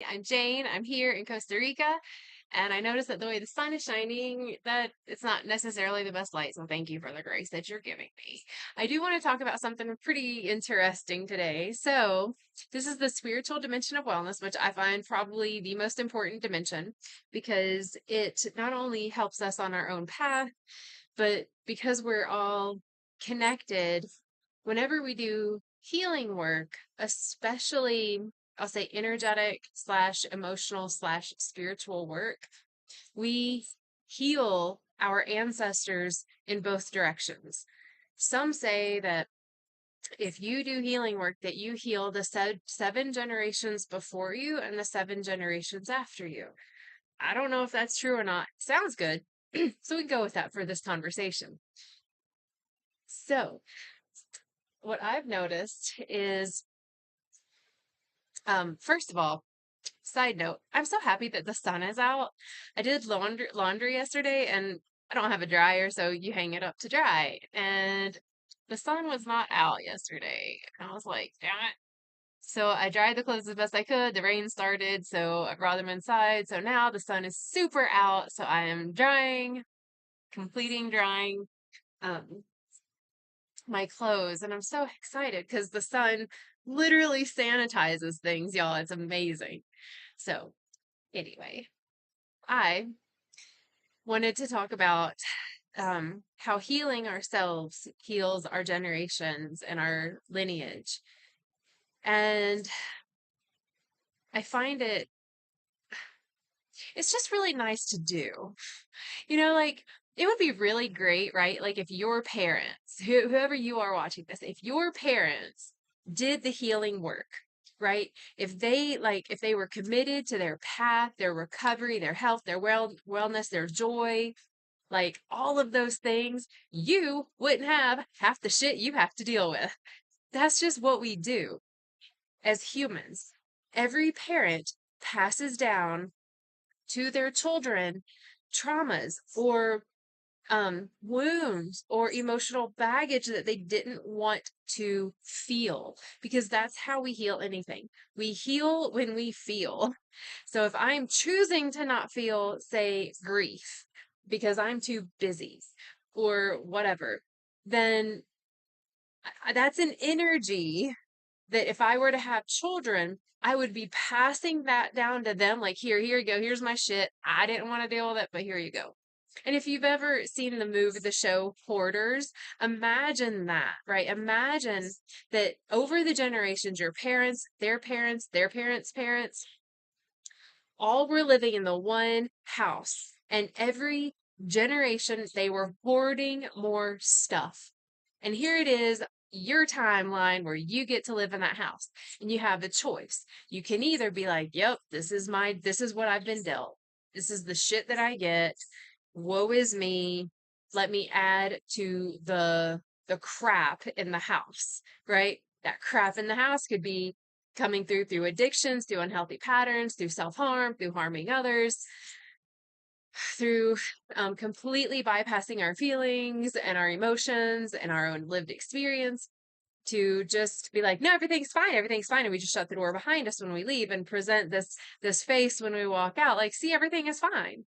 I'm Jane. I'm here in Costa Rica, and I noticed that the way the sun is shining, that it's not necessarily the best light. So thank you for the grace that you're giving me. I do want to talk about something pretty interesting today. So this is the spiritual dimension of wellness, which I find probably the most important dimension because it not only helps us on our own path, but because we're all connected, whenever we do healing work, especially I'll say energetic slash emotional slash spiritual work, we heal our ancestors in both directions. Some say that if you do healing work, that you heal the seven generations before you and the seven generations after you. I don't know if that's true or not. Sounds good. So we can go with that for this conversation. So, what I've noticed is, first of all, side note, I'm so happy that the sun is out. I did laundry yesterday and I don't have a dryer, so you hang it up to dry. And the sun was not out yesterday. And I was like, damn it. So I dried the clothes as best I could. The rain started, so I brought them inside. So now the sun is super out. So I am drying, completing drying um, my clothes. And I'm so excited because the sun literally sanitizes things, y'all. It's amazing. So, anyway, I wanted to talk about how healing ourselves heals our generations and our lineage. And I find it's just really nice to do. Like it would be really great, right? Like if your parents, whoever you are watching this, if your parents did the healing work, right? If they were committed to their path, their recovery, their health, their wellness, their joy, like all of those things, you wouldn't have half the shit you have to deal with. That's just what we do as humans. Every parent passes down to their children traumas or wounds or emotional baggage that they didn't want to feel because that's how we heal anything. We heal when we feel. So if I'm choosing to not feel, say, grief because I'm too busy or whatever, then that's an energy that if I were to have children, I would be passing that down to them like, here you go. Here's my shit. I didn't want to deal with it, but here you go. And if you've ever seen the show Hoarders, imagine that, right? Imagine that over the generations, your parents, their parents, their parents' parents, all were living in the one house. And every generation, they were hoarding more stuff. And here it is, your timeline where you get to live in that house. And you have the choice. You can either be like, yep, this is what I've been dealt. This is the shit that I get. Woe is me. Let me add to the crap in the house, right? That crap in the house could be coming through addictions, through unhealthy patterns, through self-harm, through harming others, through completely bypassing our feelings and our emotions and our own lived experience to just be like, no, everything's fine, and we just shut the door behind us when we leave and present this face when we walk out, like, see, everything is fine.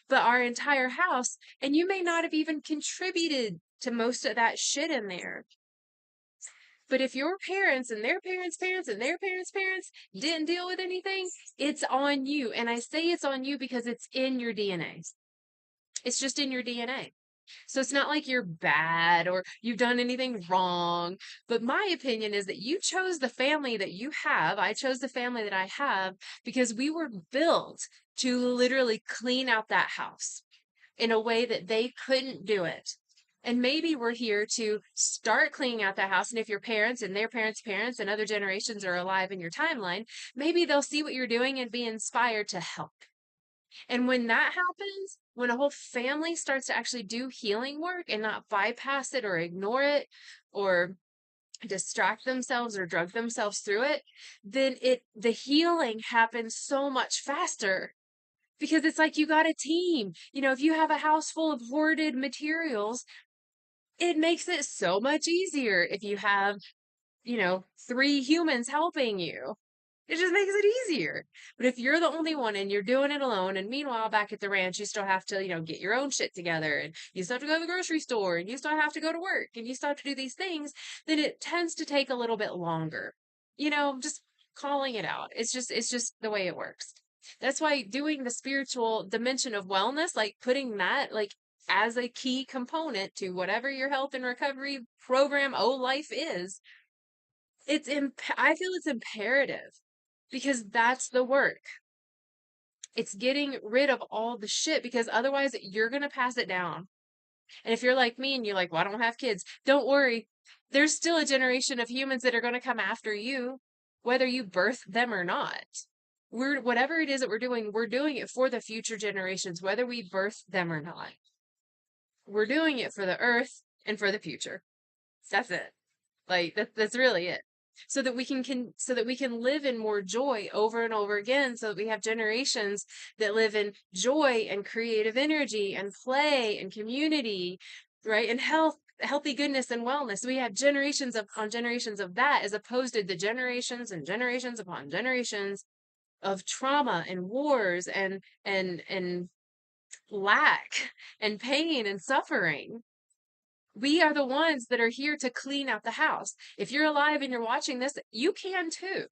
But our entire house, and you may not have even contributed to most of that shit in there, but if your parents and their parents' parents and their parents' parents didn't deal with anything, it's on you. And I say it's on you because it's in your DNA. It's just in your DNA. So it's not like you're bad or you've done anything wrong. But my opinion is that you chose the family that you have. I chose the family that I have because we were built to literally clean out that house in a way that they couldn't do it. And maybe we're here to start cleaning out that house. And if your parents and their parents' parents and other generations are alive in your timeline, maybe they'll see what you're doing and be inspired to help. And when that happens, when a whole family starts to actually do healing work and not bypass it or ignore it or distract themselves or drug themselves through it, then the healing happens so much faster because it's like you got a team. If you have a house full of hoarded materials, it makes it so much easier if you have, three humans helping you. It just makes it easier. But if you're the only one and you're doing it alone, and meanwhile back at the ranch, you still have to, get your own shit together, and you still have to go to the grocery store, and you still have to go to work, and you still have to do these things, then it tends to take a little bit longer. Just calling it out. It's just the way it works. That's why doing the spiritual dimension of wellness, like putting that like as a key component to whatever your health and recovery program, life is, I feel it's imperative because that's the work. It's getting rid of all the shit because otherwise you're going to pass it down. And if you're like me and you're like, well, I don't have kids, don't worry. There's still a generation of humans that are going to come after you, whether you birth them or not. Whatever it is that we're doing it for the future generations, whether we birth them or not. We're doing it for the earth and for the future. That's it. Like that's really it. So that we can live in more joy over and over again, so that we have generations that live in joy and creative energy and play and community, right? And healthy goodness and wellness. We have generations upon generations of that, as opposed to the generations and generations upon generations of trauma and wars and lack and pain and suffering. We are the ones that are here to clean out the house. If you're alive and you're watching this, you can too.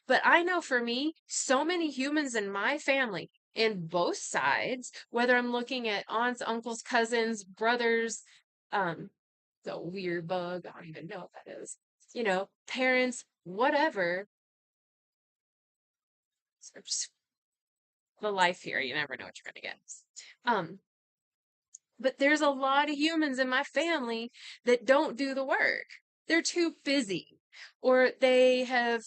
But I know for me, so many humans in my family, in both sides, whether I'm looking at aunts, uncles, cousins, brothers, um, the weird bug, I don't even know what that is, parents, whatever. So just the life here, you never know what you're gonna get. Um, But there's a lot of humans in my family that don't do the work. They're too busy, or they have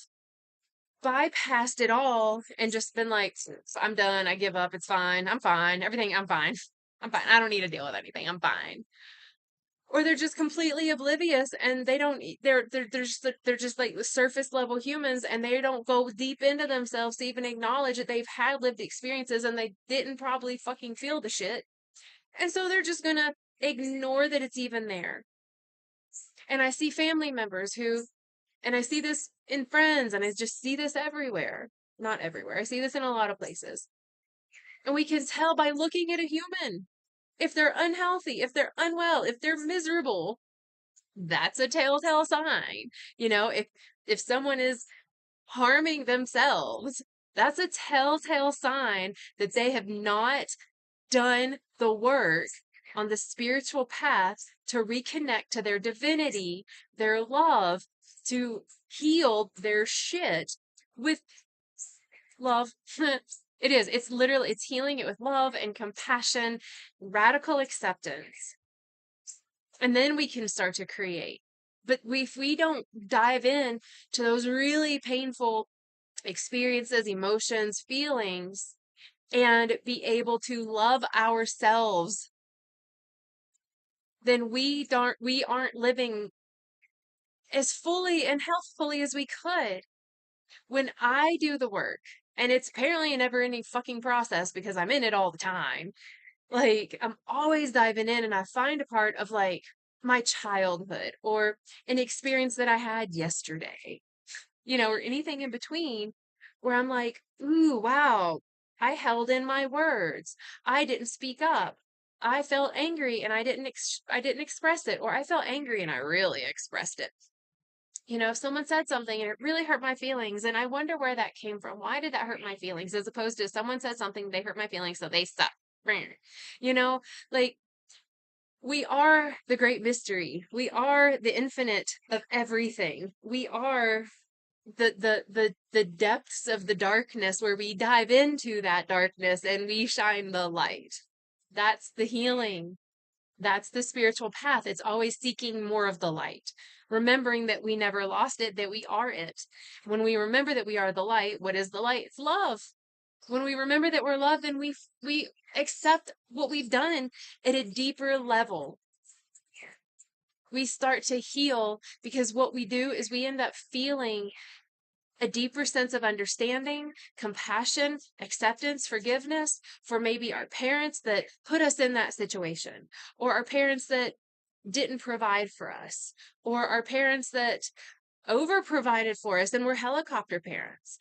bypassed it all and just been like, I'm done. I give up. It's fine. I'm fine. Everything, I'm fine. I'm fine. I don't need to deal with anything. I'm fine. Or they're just completely oblivious and they don't, they're just like the surface level humans, and they don't go deep into themselves to even acknowledge that they've had lived experiences and they didn't probably fucking feel the shit. And so they're just gonna ignore that it's even there. And I see family members and I see this in friends, and I just see this everywhere. Not everywhere. I see this in a lot of places. And we can tell by looking at a human. If they're unhealthy, if they're unwell, if they're miserable, that's a telltale sign. If someone is harming themselves, that's a telltale sign that they have not done the work on the spiritual path to reconnect to their divinity, their love, to heal their shit with love. It is. It's literally, it's healing it with love and compassion, radical acceptance. And then we can start to create. But if we don't dive in to those really painful experiences, emotions, feelings, and be able to love ourselves, then we aren't living as fully and healthfully as we could. When I do the work, and it's apparently a never ending fucking process because I'm in it all the time. Like, I'm always diving in, and I find a part of like my childhood or an experience that I had yesterday, or anything in between, where I'm like, ooh, wow, I held in my words. I didn't speak up. I felt angry and I didn't express it, or I felt angry and I really expressed it. Someone said something and it really hurt my feelings, and I wonder where that came from. Why did that hurt my feelings? As opposed to someone said something, they hurt my feelings, so they suck. You know, like, we are the great mystery. We are the infinite of everything. We are the depths of the darkness, where we dive into that darkness and we shine the light. That's the healing. That's the spiritual path. It's always seeking more of the light, remembering that we never lost it, that we are it. When we remember that we are the light, what is the light? It's love. When we remember that we're loved, then we accept what we've done at a deeper level. We start to heal, because what we do is we end up feeling a deeper sense of understanding, compassion, acceptance, forgiveness for maybe our parents that put us in that situation, or our parents that didn't provide for us, or our parents that over provided for us and we're helicopter parents.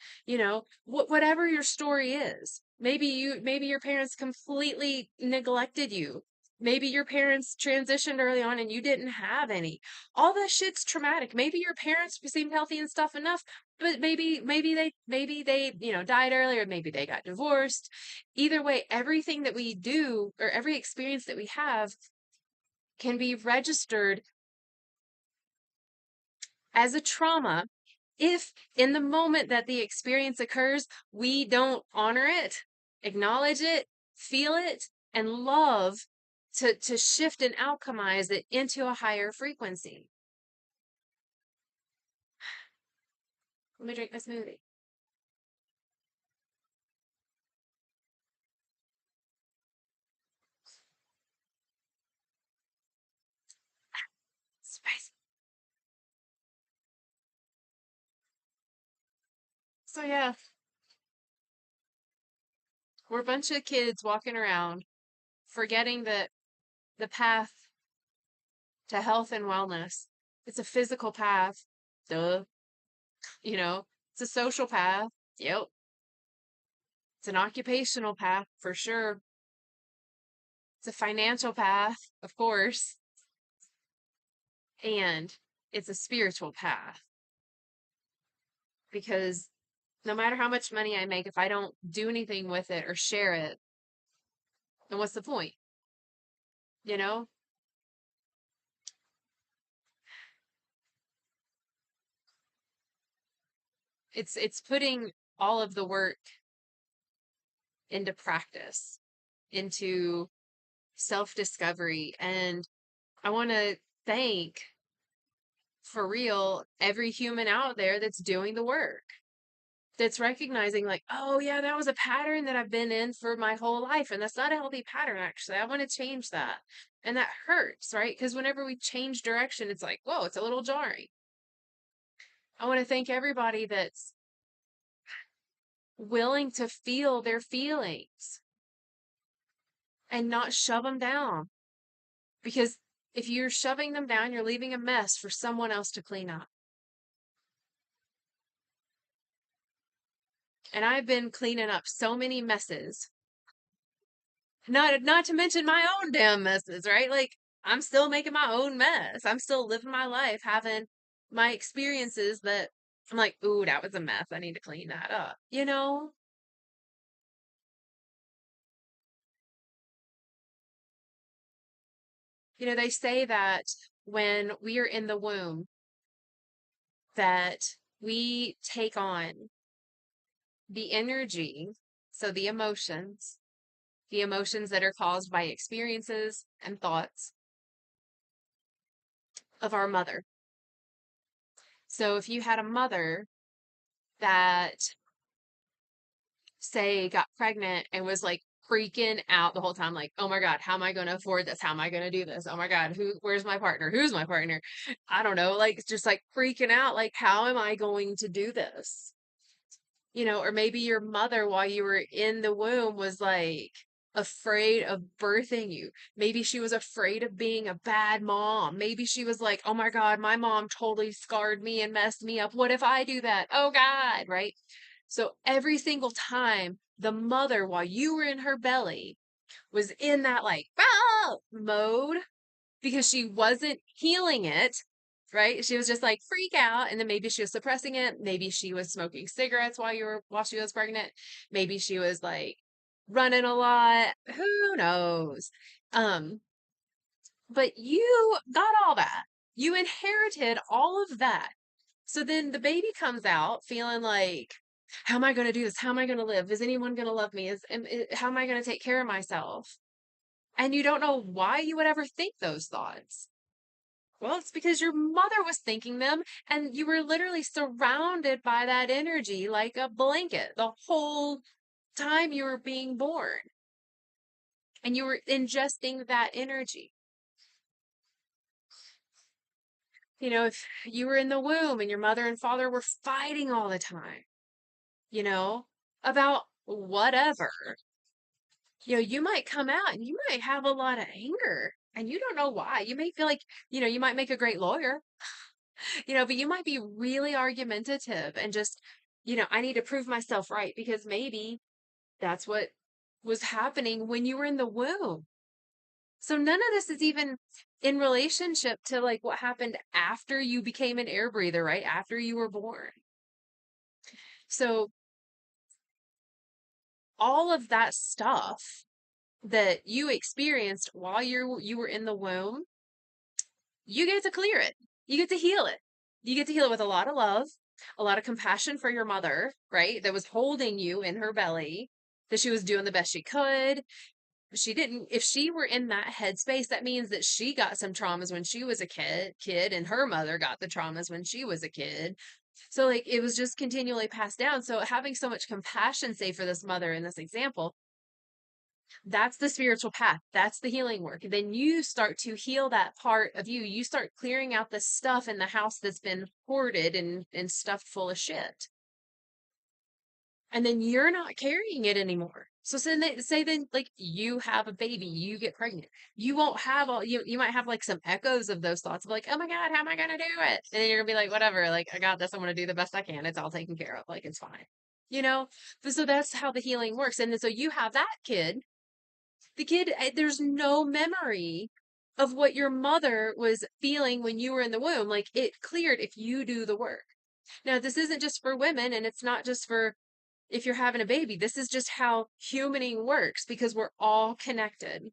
Whatever your story is. Maybe your parents completely neglected you. Maybe your parents transitioned early on and you didn't have any. All that shit's traumatic. Maybe your parents seemed healthy and stuff enough, but maybe they died earlier, maybe they got divorced. Either way, everything that we do or every experience that we have can be registered as a trauma if in the moment that the experience occurs, we don't honor it, acknowledge it, feel it, and love to shift and alchemize it into a higher frequency. Let me drink my smoothie. Spicy. So yeah, we're a bunch of kids walking around forgetting that the path to health and wellness, it's a physical path. Duh. It's a social path. Yep. It's an occupational path for sure. It's a financial path, of course, and it's a spiritual path because no matter how much money I make, if I don't do anything with it or share it, then what's the point? You know? It's putting all of the work into practice, into self-discovery. And I want to thank, for real, every human out there that's doing the work, that's recognizing, like, oh, yeah, that was a pattern that I've been in for my whole life. And that's not a healthy pattern, actually. I want to change that. And that hurts, right? Because whenever we change direction, it's like, whoa, it's a little jarring. I want to thank everybody that's willing to feel their feelings and not shove them down. Because if you're shoving them down, you're leaving a mess for someone else to clean up. And I've been cleaning up so many messes. Not to mention my own damn messes, right? Like, I'm still making my own mess. I'm still living my life, having my experiences that I'm like, ooh, that was a mess. I need to clean that up. They say that when we are in the womb, that we take on the energy, so the emotions that are caused by experiences and thoughts of our mother. So if you had a mother that, say, got pregnant and was like freaking out the whole time, like, oh my God, how am I going to afford this? How am I going to do this? Oh my God, where's my partner? Who's my partner? I don't know, like, just like freaking out, like, how am I going to do this? Or maybe your mother while you were in the womb was like afraid of birthing you. Maybe she was afraid of being a bad mom. Maybe she was like, oh my God, my mom totally scarred me and messed me up. What if I do that? Oh God, right? So every single time the mother, while you were in her belly, was in that like, ah, mode because she wasn't healing it, right? She was just like freak out, and then maybe she was suppressing it. Maybe she was smoking cigarettes while she was pregnant. Maybe she was like running a lot. Who knows? Um, but you got all that. You inherited all of that. So then the baby comes out feeling like, how am I going to do this? How am I going to live? Is anyone going to love me? How am I going to take care of myself? And you don't know why you would ever think those thoughts. Well, it's because your mother was thinking them and you were literally surrounded by that energy like a blanket the whole time you were being born. And you were ingesting that energy. If you were in the womb and your mother and father were fighting all the time, about whatever, you might come out and you might have a lot of anger and you don't know why. You may feel like, you might make a great lawyer. But you might be really argumentative and just, I need to prove myself right because maybe that's what was happening when you were in the womb. So none of this is even in relationship to like what happened after you became an air breather, right? After you were born. So all of that stuff that you experienced while you were in the womb, you get to clear it. You get to heal it. You get to heal it with a lot of love, a lot of compassion for your mother, right? That was holding you in her belly, that she was doing the best she could. She didn't, if she were in that headspace, that means that she got some traumas when she was a kid, and her mother got the traumas when she was a kid. So like it was just continually passed down. So having so much compassion, say for this mother in this example, that's the spiritual path. That's the healing work. Then you start to heal that part of you. You start clearing out the stuff in the house that's been hoarded and stuffed full of shit. And then you're not carrying it anymore. So say then like you have a baby, you get pregnant. You won't have all you might have like some echoes of those thoughts of like, oh my God, how am I gonna do it? And then you're gonna be like, whatever, like I got this, I'm gonna do the best I can. It's all taken care of. Like it's fine. You know? So that's how the healing works. And then so you have that kid. The kid, there's no memory of what your mother was feeling when you were in the womb. Like it cleared if you do the work. Now, this isn't just for women and it's not just for if you're having a baby. This is just how humaning works because we're all connected.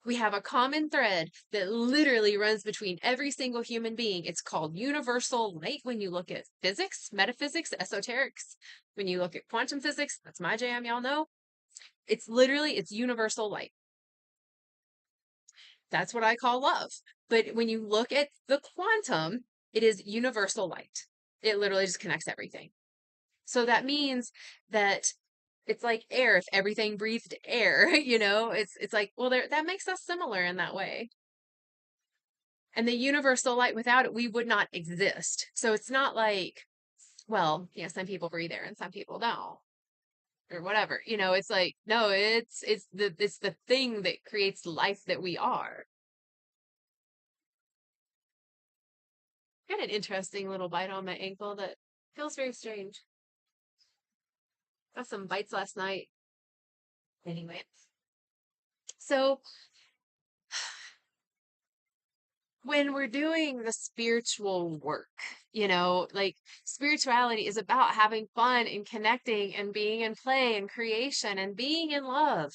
We have a common thread that literally runs between every single human being. It's called universal light when you look at physics, metaphysics, esoterics. When you look at quantum physics, that's my jam, y'all know. It's universal light. That's what I call love. But when you look at the quantum, it is universal light. It literally just connects everything. So that means that it's like air. If everything breathed air, it's like, well, that makes us similar in that way. And the universal light, without it, we would not exist. So it's not like, well, some people breathe air and some people don't, or whatever. It's like, no, it's the thing that creates life that we are. Got an interesting little bite on my ankle that feels very strange. Got some bites last night. Anyway, so when we're doing the spiritual work, like spirituality is about having fun and connecting and being in play and creation and being in love.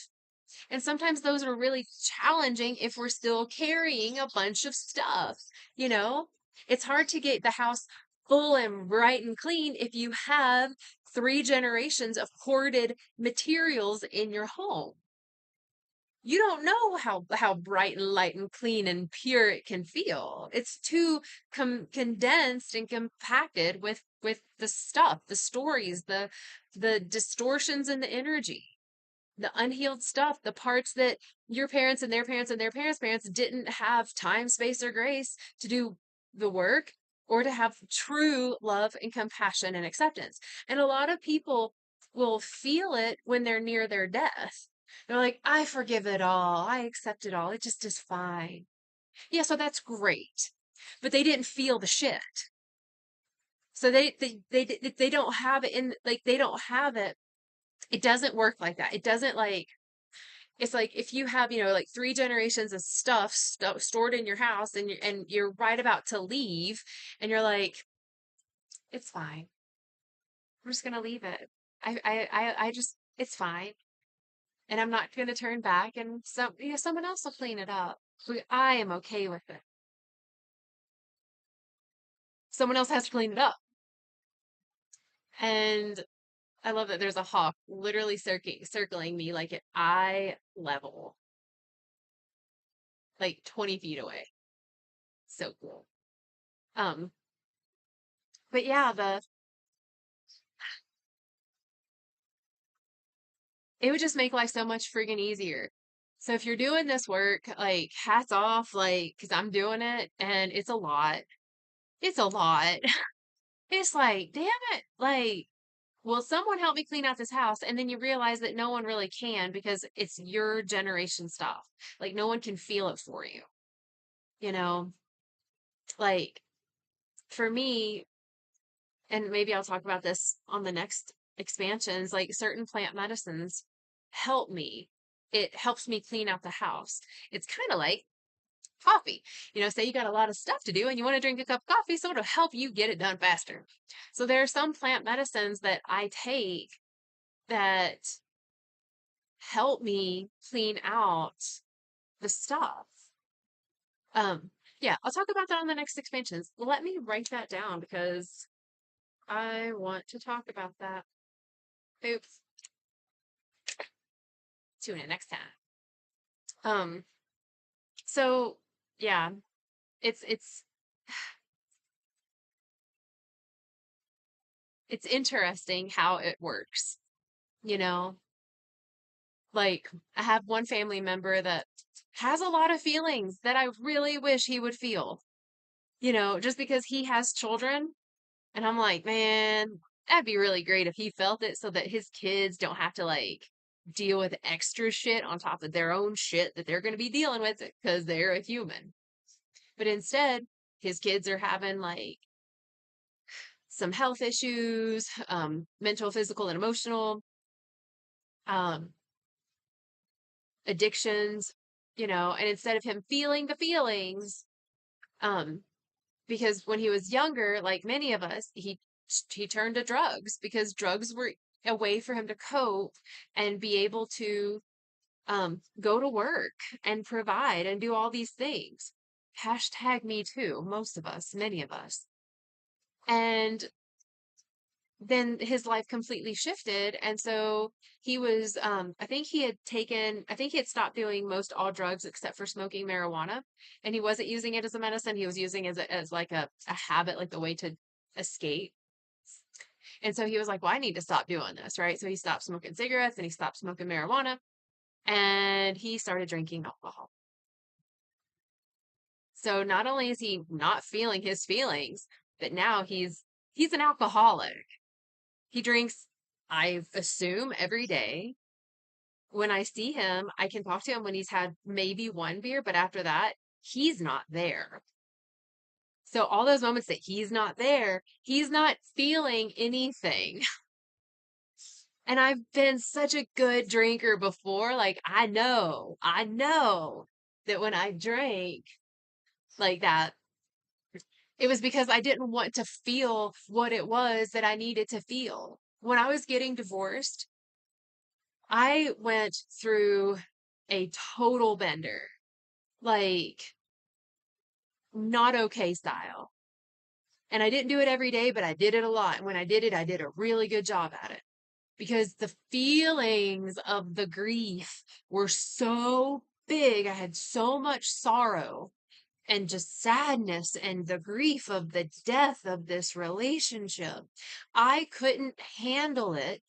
And sometimes those are really challenging if we're still carrying a bunch of stuff, you know? It's hard to get the house full and bright and clean if you have 3 generations of hoarded materials in your home. You don't know how bright and light and clean and pure it can feel. It's too condensed and compacted with the stuff, the stories, the distortions in the energy, the unhealed stuff, the parts that your parents and their parents and their parents' parents didn't have time, space, or grace to do the work or to have true love and compassion and acceptance. And a lot of people will feel it when they're near their death. They're like, I forgive it all. I accept it all. It just is fine. Yeah, so that's great. But they didn't feel the shit. So they don't have it in like they don't have it. It doesn't work like that. It doesn't like it's like if you have, like 3 generations of stuff stored in your house and you're right about to leave and you're like, it's fine. I'm just gonna leave it. I just it's fine. And I'm not gonna turn back and someone else will clean it up. I am okay with it. Someone else has to clean it up. And I love that there's a hawk literally circling me like at eye level, like 20 feet away. So cool. Um, but yeah, it would just make life so much friggin' easier. So if you're doing this work, like hats off, like, cause I'm doing it and it's a lot. It's a lot. It's like, damn it. Like, will someone help me clean out this house? And then you realize that no one really can because it's your generation stuff. Like no one can feel it for you, you know? Like for me, and maybe I'll talk about this on the next expansions, like certain plant medicines help me. It helps me clean out the house. It's kind of like coffee. Say you got a lot of stuff to do and you want to drink a cup of coffee, so it'll help you get it done faster. So there are some plant medicines that I take that help me clean out the stuff. Um, yeah, I'll talk about that on the next expansions. Let me write that down because I want to talk about that. Oops. Tune in next time. So yeah, it's it's interesting how it works, you know? Like I have one family member that has a lot of feelings that I really wish he would feel, just because he has children. And I'm like, man, that'd be really great if he felt it so that his kids don't have to like deal with extra shit on top of their own shit that they're going to be dealing with because they're a human. But instead, his kids are having like some health issues, mental, physical, and emotional, um, addictions, and instead of him feeling the feelings, um, because when he was younger, like many of us, he turned to drugs because drugs were a way for him to cope and be able to go to work and provide and do all these things. Hashtag me too, most of us, many of us. And then his life completely shifted. And so he was, I think he had stopped doing most all drugs except for smoking marijuana. And he wasn't using it as a medicine. He was using it as like a habit, like the way to escape. And so he was like, well, I need to stop doing this. Right. So he stopped smoking cigarettes and he stopped smoking marijuana and he started drinking alcohol. So not only is he not feeling his feelings, but now he's an alcoholic. He drinks, I assume, every day. When I see him, I can talk to him when he's had maybe one beer, but after that, he's not there. So all those moments that he's not there, he's not feeling anything. And I've been such a good drinker before. Like I know that when I drank like that, it was because I didn't want to feel what it was that I needed to feel. When I was getting divorced, I went through a total bender, like not okay style. And I didn't do it every day, but I did it a lot. And when I did it, I did a really good job at it because the feelings of the grief were so big. I had so much sorrow and just sadness and the grief of the death of this relationship. I couldn't handle it.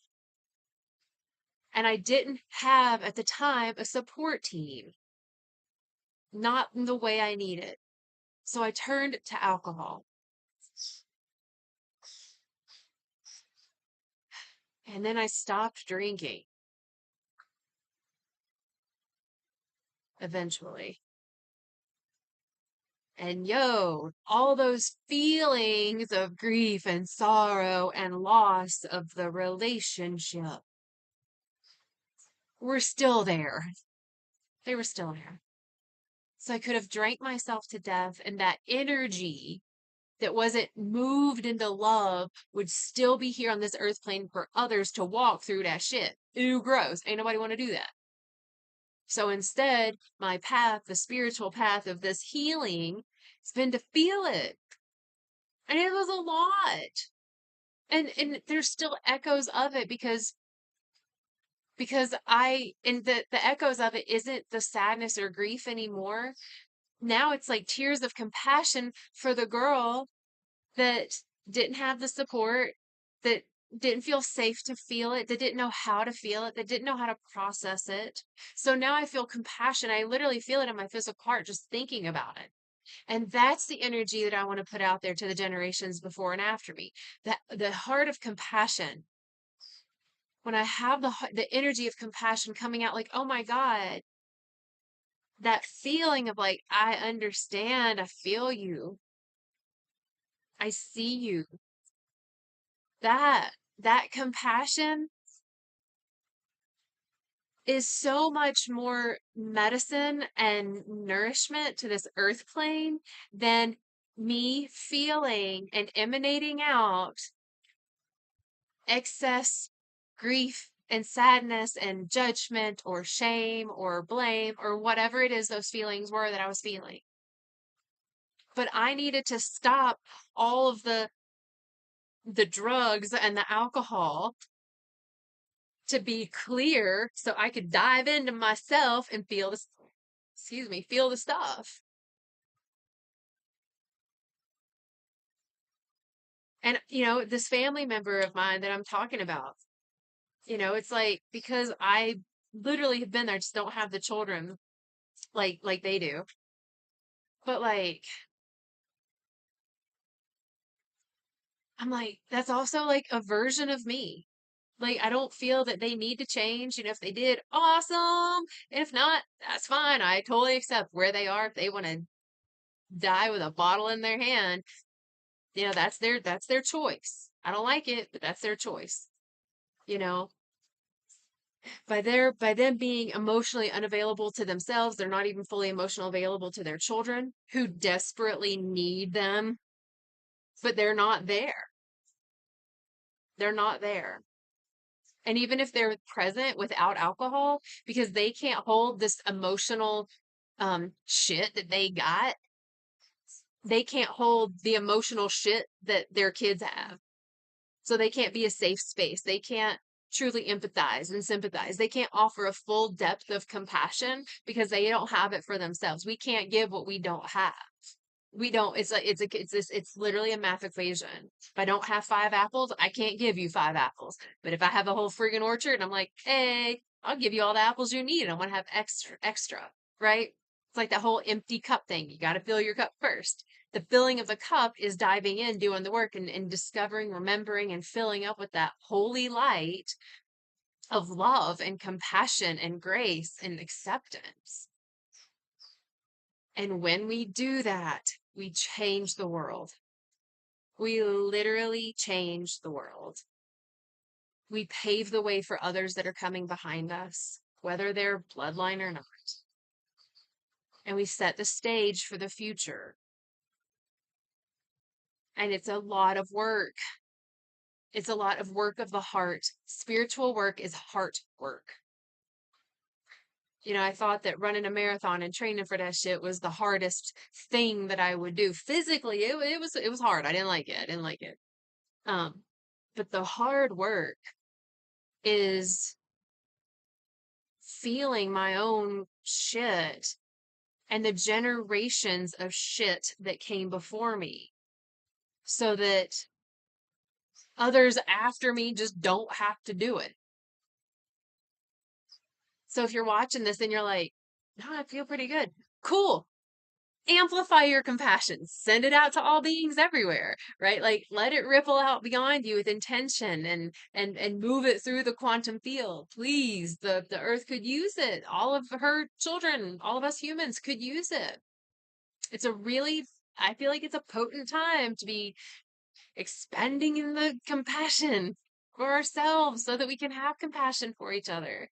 And I didn't have at the time a support team, not in the way I needed. So I turned to alcohol. And then I stopped drinking eventually. And all those feelings of grief and sorrow and loss of the relationship were still there. They were still there. So I could have drank myself to death, and that energy that wasn't moved into love would still be here on this earth plane for others to walk through that shit. Ew, gross. Ain't nobody want to do that. So instead, my path, the spiritual path of this healing, has been to feel it. And it was a lot. And there's still echoes of it because the echoes of it isn't the sadness or grief anymore. Now it's like tears of compassion for the girl that didn't have the support, that didn't feel safe to feel it, that didn't know how to feel it, that didn't know how to process it. So now I feel compassion. I literally feel it in my physical heart just thinking about it. And that's the energy that I want to put out there to the generations before and after me. That the heart of compassion. When I have the energy of compassion coming out, like, oh my God, that feeling of like, I understand, I feel you. I see you. That compassion is so much more medicine and nourishment to this earth plane than me feeling and emanating out excess grief and sadness and judgment or shame or blame or whatever it is those feelings were that I was feeling. But I needed to stop all of the drugs and the alcohol to be clear so I could dive into myself and feel this, excuse me, feel the stuff. And, this family member of mine that I'm talking about, it's like because I literally have been there, just don't have the children like they do. But like, I'm like, that's also like a version of me. Like, I don't feel that they need to change. If they did, awesome. If not, that's fine. I totally accept where they are. If they want to die with a bottle in their hand, that's their choice. I don't like it, but that's their choice. You know, by them being emotionally unavailable to themselves, they're not even fully emotional available to their children who desperately need them, but they're not there. They're not there. And even if they're present without alcohol, because they can't hold this emotional shit that they got, they can't hold the emotional shit that their kids have. So they can't be a safe space. They can't truly empathize and sympathize. They can't offer a full depth of compassion because they don't have it for themselves. We can't give what we don't have. We don't, it's literally a math equation. If I don't have 5 apples, I can't give you 5 apples. But if I have a whole friggin' orchard and I'm like, hey, I'll give you all the apples you need and I want to have extra, right? It's like that whole empty cup thing. You got to fill your cup first. The filling of the cup is diving in, doing the work and discovering, remembering, and filling up with that holy light of love and compassion and grace and acceptance. And when we do that, we change the world. We literally change the world. We pave the way for others that are coming behind us, whether they're bloodline or not. And we set the stage for the future. And it's a lot of work. It's a lot of work of the heart. Spiritual work is heart work. I thought that running a marathon and training for that shit was the hardest thing that I would do. Physically, it was hard. I didn't like it. I didn't like it. But the hard work is feeling my own shit and the generations of shit that came before me so that others after me just don't have to do it. So if you're watching this and you're like, no, I feel pretty good. Cool. Amplify your compassion. Send it out to all beings everywhere, right? Like let it ripple out beyond you with intention and move it through the quantum field. Please, the earth could use it. All of her children, all of us humans could use it. It's a really, I feel like it's a potent time to be expanding in the compassion for ourselves so that we can have compassion for each other.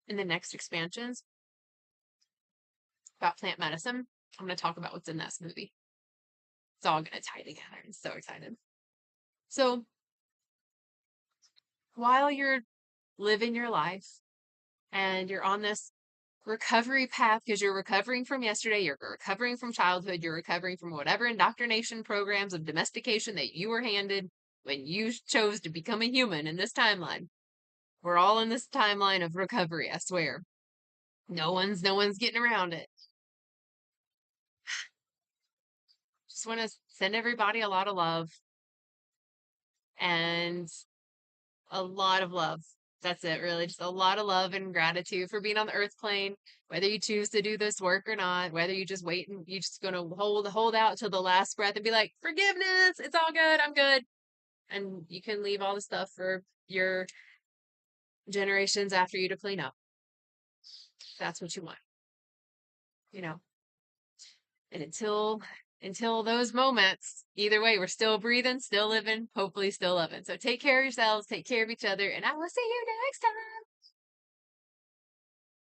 In the next expansions about plant medicine, I'm going to talk about what's in that smoothie. It's all going to tie together. I'm so excited. So, while you're living your life and you're on this recovery path because you're recovering from yesterday, you're recovering from childhood, you're recovering from whatever indoctrination programs of domestication that you were handed when you chose to become a human in this timeline. We're all in this timeline of recovery, I swear. No one's getting around it. Just want to send everybody a lot of love and a lot of love. That's it, really. Just a lot of love and gratitude for being on the earth plane, whether you choose to do this work or not, whether you just wait and you're just gonna hold out till the last breath and be like, forgiveness, it's all good, I'm good. And you can leave all the stuff for your generations after you to clean up. That's what you want, you know. And until those moments, either way, we're still breathing, still living, hopefully still loving. So take care of yourselves, take care of each other, and I will see you next time.